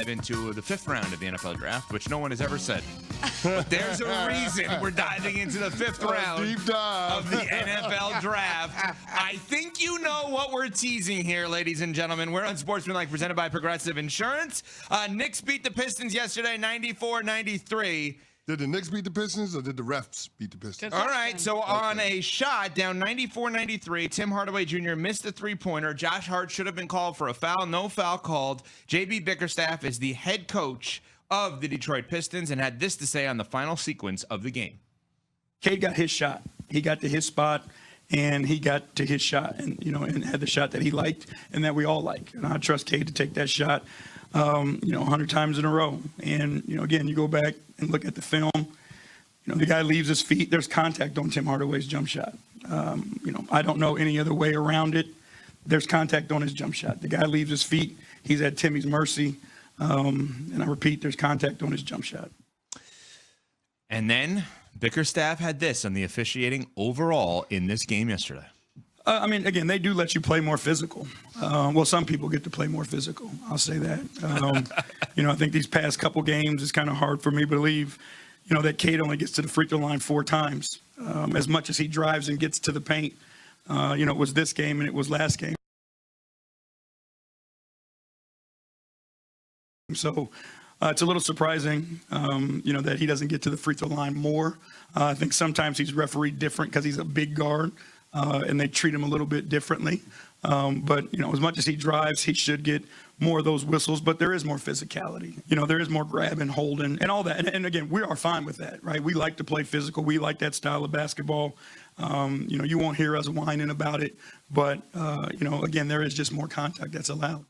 into the 5th round of the NFL draft, which no one has ever said. But there's a reason we're diving into the 5th round deep dive of the NFL draft. I think you know what we're teasing here, ladies and gentlemen. We're on Sportsmanlike, presented by Progressive Insurance. Knicks beat the Pistons yesterday, 94-93. Did the Knicks beat the Pistons or did the refs beat the Pistons? All right, so on a shot down 94-93, Tim Hardaway Jr. missed a three-pointer. Josh Hart should have been called for a foul. No foul called. J.B. Bickerstaff is the head coach of the Detroit Pistons and had this to say on the final sequence of the game. Cade got his shot. He got to his spot, and he got to his shot, and and had the shot that he liked and that we all like. And I trust Cade to take that shot, 100 times in a row. And again, you go back and look at the film. The guy leaves his feet. There's contact on Tim Hardaway's jump shot. I don't know any other way around it. There's contact on his jump shot. The guy leaves his feet. He's at Timmy's mercy. And I repeat, there's contact on his jump shot. And then Bickerstaff had this on the officiating overall in this game yesterday. Again, they do let you play more physical. Some people get to play more physical. I'll say that. I think these past couple games, it's kind of hard for me to believe, that Cade only gets to the free throw line 4 times. As much as he drives and gets to the paint, it was this game and it was last game. So it's a little surprising, that he doesn't get to the free throw line more. I think sometimes he's refereed different because he's a big guard. And they treat him a little bit differently. But as much as he drives, he should get more of those whistles. But there is more physicality. There is more grabbing, holding, and all that. And again, we are fine with that, right? We like to play physical. We like that style of basketball. You won't hear us whining about it. But, again, there is just more contact that's allowed.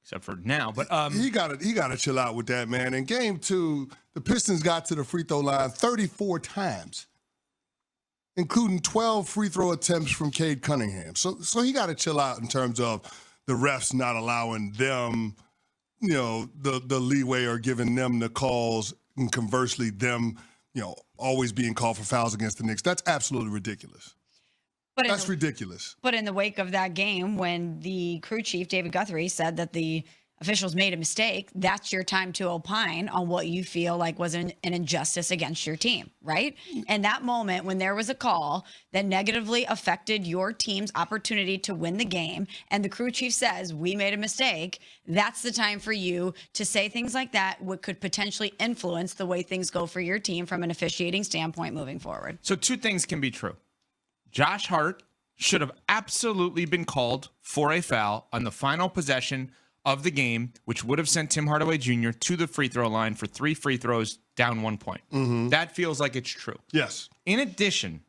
Except for now. But he got to chill out with that, man. In game 2, the Pistons got to the free throw line 34 times. Including 12 free throw attempts from Cade Cunningham. So he got to chill out in terms of the refs not allowing them, the leeway or giving them the calls, and conversely them, always being called for fouls against the Knicks. That's absolutely ridiculous. That's ridiculous. But in the wake of that game, when the crew chief, David Guthrie, said that the officials made a mistake, that's your time to opine on what you feel like was an injustice against your team, right? And that moment when there was a call that negatively affected your team's opportunity to win the game, and the crew chief says, we made a mistake, that's the time for you to say things like that, what could potentially influence the way things go for your team from an officiating standpoint moving forward. So 2 things can be true. Josh Hart should have absolutely been called for a foul on the final possession of the game, which would have sent Tim Hardaway Jr. to the free throw line for 3 free throws, down 1 point. Mm-hmm. That feels like it's true. Yes. In addition,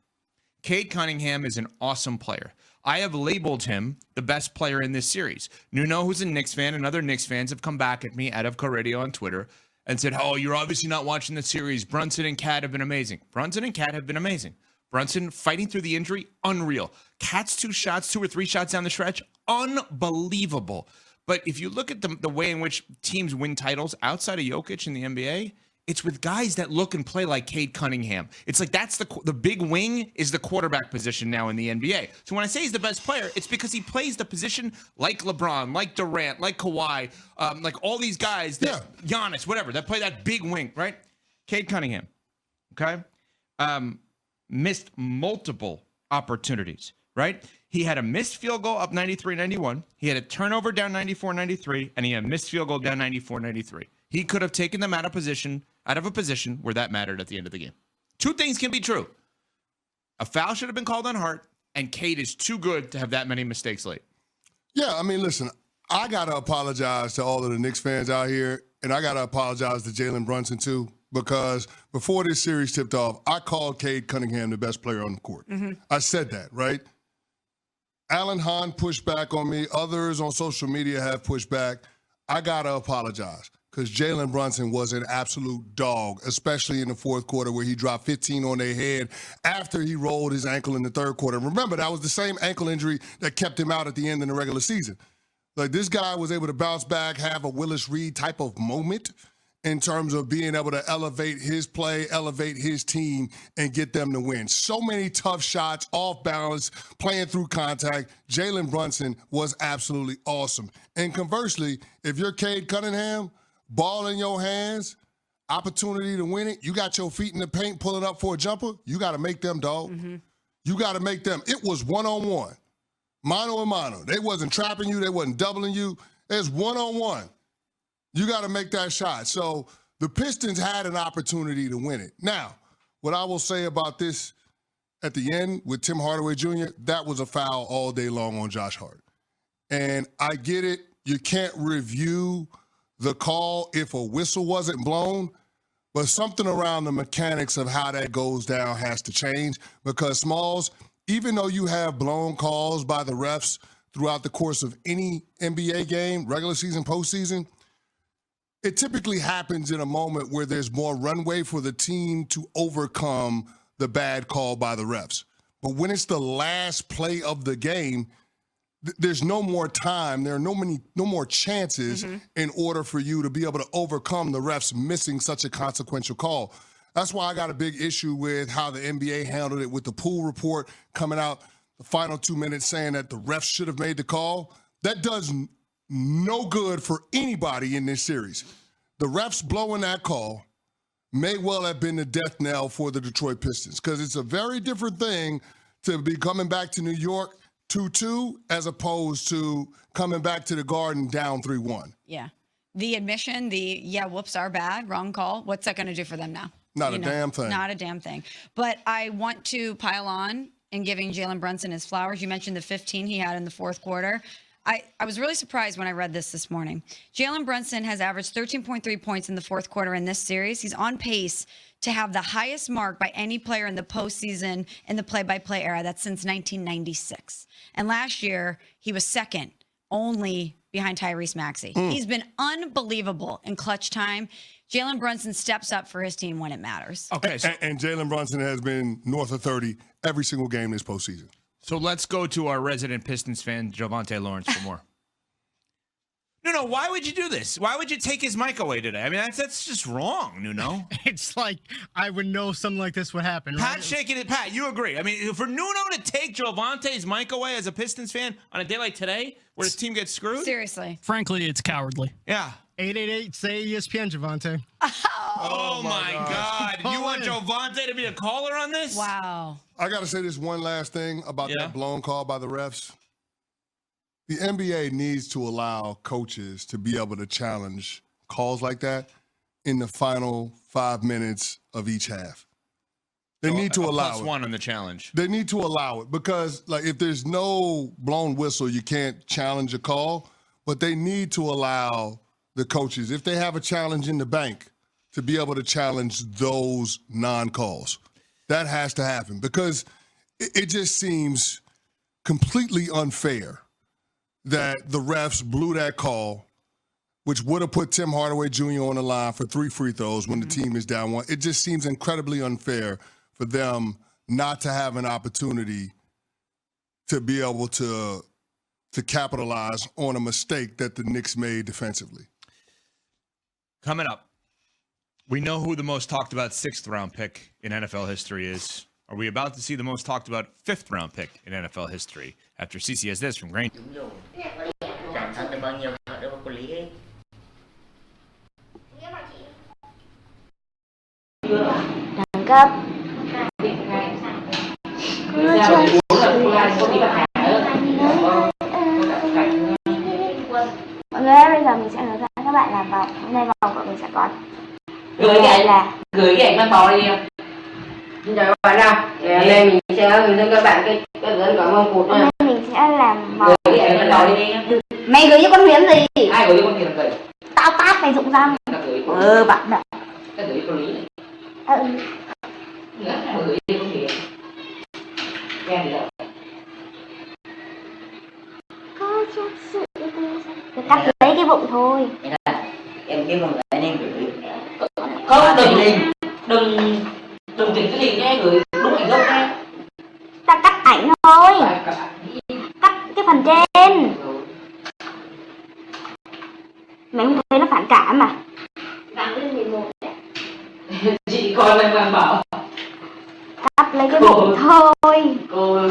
Cade Cunningham is an awesome player. I have labeled him the best player in this series. Nuno, who's a Knicks fan, and other Knicks fans have come back at me out of Co-Radio on Twitter and said, oh, you're obviously not watching the series. Brunson and Cat have been amazing. Brunson and Cat have been amazing. Brunson fighting through the injury, unreal. Cat's 2 or 3 shots down the stretch, unbelievable. But if you look at the way in which teams win titles outside of Jokic in the NBA, it's with guys that look and play like Cade Cunningham. It's like that's the big wing is the quarterback position now in the NBA. So when I say he's the best player, it's because he plays the position like LeBron, like Durant, like Kawhi, like all these guys, Giannis, whatever, that play that big wing, right? Cade Cunningham, okay? Missed multiple opportunities, right? He had a missed field goal up 93-91. He had a turnover down 94-93, and he had a missed field goal down 94-93. He could have taken them out of a position where that mattered at the end of the game. 2 things can be true. A foul should have been called on Hart, and Cade is too good to have that many mistakes late. Yeah, listen, I got to apologize to all of the Knicks fans out here, and I got to apologize to Jalen Brunson too, because before this series tipped off, I called Cade Cunningham the best player on the court. Mm-hmm. I said that, right? Alan Hahn pushed back on me. Others on social media have pushed back. I got to apologize because Jalen Brunson was an absolute dog, especially in the 4th quarter where he dropped 15 on their head after he rolled his ankle in the 3rd quarter. Remember, that was the same ankle injury that kept him out at the end of the regular season. Like, this guy was able to bounce back, have a Willis Reed type of moment in terms of being able to elevate his play, elevate his team, and get them to win. So many tough shots, off balance, playing through contact. Jalen Brunson was absolutely awesome. And conversely, if you're Cade Cunningham, ball in your hands, opportunity to win it. You got your feet in the paint pulling up for a jumper. You got to make them, dog. You got to make them. It was one-on-one, mano a mano. They wasn't trapping you. They wasn't doubling you. It's one-on-one. You got to make that shot. So the Pistons had an opportunity to win it. Now, what I will say about this at the end with Tim Hardaway Jr., that was a foul all day long on Josh Hart. And I get it. You can't review the call if a whistle wasn't blown, but something around the mechanics of how that goes down has to change because, Smalls, even though you have blown calls by the refs throughout the course of any NBA game, regular season, postseason, it typically happens in a moment where there's more runway for the team to overcome the bad call by the refs. But when it's the last play of the game, there's no more time. There are no more chances in order for you to be able to overcome the refs missing such a consequential call. That's why I got a big issue with how the NBA handled it with the pool report coming out the final 2 minutes saying that the refs should have made the call. That does no good for anybody in this series. The refs blowing that call may well have been the death knell for the Detroit Pistons because it's a very different thing to be coming back to New York 2-2 as opposed to coming back to the Garden down 3-1. Yeah. The admission, whoops, our bad, wrong call. What's that going to do for them now? Not a damn thing. Not a damn thing. But I want to pile on in giving Jalen Brunson his flowers. You mentioned the 15 he had in the fourth quarter. I was really surprised when I read this morning. Jalen Brunson has averaged 13.3 points in the fourth quarter in this series. He's on pace to have the highest mark by any player in the postseason in the play-by-play era. That's since 1996. And last year, he was second, only behind Tyrese Maxey. He's been unbelievable in clutch time. Jalen Brunson steps up for his team when it matters. Okay. So, And Jalen Brunson has been north of 30 every single game this postseason. so let's go to our resident Pistons fan, Javonte Lawrence, for more. No, why would you do this? Why would you take his mic away today? I mean, that's just wrong, Nuno. It's like I would know something like this would happen. Right? Pat shaking it. Pat, you agree. I mean, for Nuno to take Javonte's mic away as a Pistons fan on a day like today where his team gets screwed? Seriously. Frankly, it's cowardly. Yeah. 888 say ESPN, Javonte. Oh my God. You want Javonte to be a caller on this? Wow. I got to say this one last thing about that blown call by the refs. The NBA needs to allow coaches to be able to challenge calls like that in the final 5 minutes of each half. They need to allow it. +1 on the challenge. They need to allow it because, like, if there's no blown whistle, you can't challenge a call. But they need to allow the coaches, if they have a challenge in the bank, to be able to challenge those non-calls. That has to happen because it just seems completely unfair that the refs blew that call, which would have put Tim Hardaway Jr. on the line for 3 free throws when the team is down 1. It just seems incredibly unfair for them not to have an opportunity to be able to capitalize on a mistake that the Knicks made defensively. Coming up, we know who the most talked about 6th round pick in NFL history is. Are we about to see the most talked about 5th round pick in NFL history? After CC has this from Grain. Chẳng thân được bao nhiêu họ đều có lý hết. Đẳng cấp. Mọi người ơi, bây giờ mình sẽ hướng dẫn các bạn làm vòng. Hôm nay vòng của mình sẽ có Gửi cái ảnh mang bò đi em. Xin chào các bạn nào. Hôm nay mình sẽ hướng dẫn các bạn cái dẫn của mông cụt nha. hôm nay mình sẽ làm vòng. Gửi cái ảnh mang bò đi nhé. Mày gửi cho con Huyền gì? Ai gửi cho con Huyền gửi? Tao tát mày rụng răng. Bạn đợi. Ta gửi cho con Lý này. Gửi cho con Huyền. Em thì đâu? Có chắc sự tôi cắt lấy cái bụng thôi. Em kêu con lại nên gửi. Không, đừng chỉnh cái gì nhé, gửi đúng ảnh gốc nhé. Ta cắt ảnh thôi. Cắt cái phần trên. Mày không thấy nó phản cảm à? Vàng lên 11 đấy. Chị coi lên vàng bảo. Cắt lấy cái bụng thôi. Cô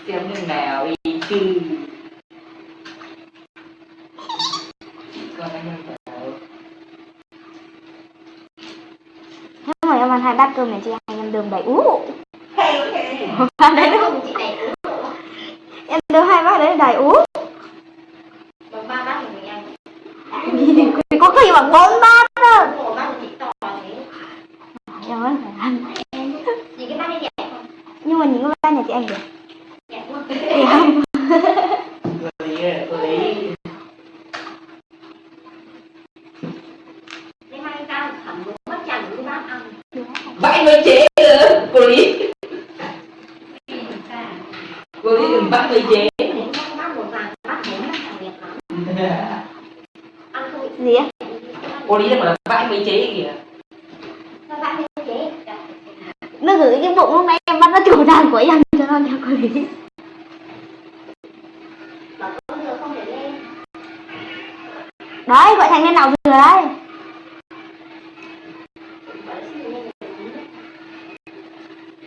xem như nào đi chứ. Chị coi lên vàng bảo. Nếu mà em ăn 2 bát cơm này chị ăn em đường đầy ú. Đấy đúng. Em đưa 2 bát đấy đầy ú. Còn 3 bát thì mình ăn. Có khi mà 4 bát cơ. 1 bát thì to thế. Em vẫn phải ăn. Nhìn cái bát này đẹp không? Nhưng mà những cái bát này chị ăn được. Đẹp luôn. Thì không. Thế mai tao thẩm đúng mất chẳng cái bát ăn. Vãi mới chế cơ, cô Lý. Cô Lý đừng bắt mới chế. Bát một vàng, bát 4 bát chẳng đẹp lắm. Ăn không bị Gì á? Cô Lý đang bảo là vãi mới chế kìa. sao bát như thế? Nó gửi cái bụng lúc nãy em bắt nó chủ đàn của em cho nó cho cô lý. Bảo con dừa không để lên. Đấy, gọi thành lên nào dừa đấy. Bảo là xin lên để uống.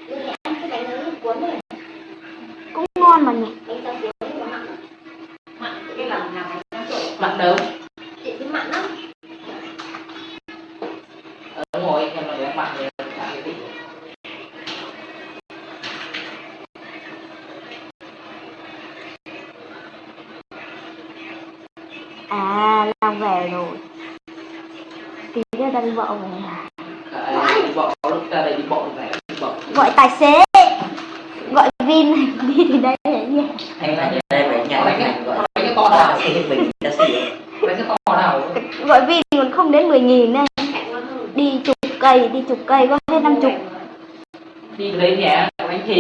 Đưa để ăn cái bánh nướng cuốn này. Cũng ngon mà nhỉ. Bánh tráng cuốn thì có mặn. Mặn cái làm bánh tráng cuốn. Mặn đâu? Chị thấy mặn lắm. Ngồi em nói để mặn thì chả cái gì. À, Long về rồi. Tí nữa ta đi bộ về. Đi bộ lúc ta đây đi bộ về đi bộ. Gọi tài xế. Gọi Vin đi từ đây đến nhà. Hay là đây về nhà này gọi cái to nào thì mình đã xỉu. Cái to nào? Gọi Vin còn không đến 10.000 đây. Đi chục cây có hết 50. Đi đến nhà anh thì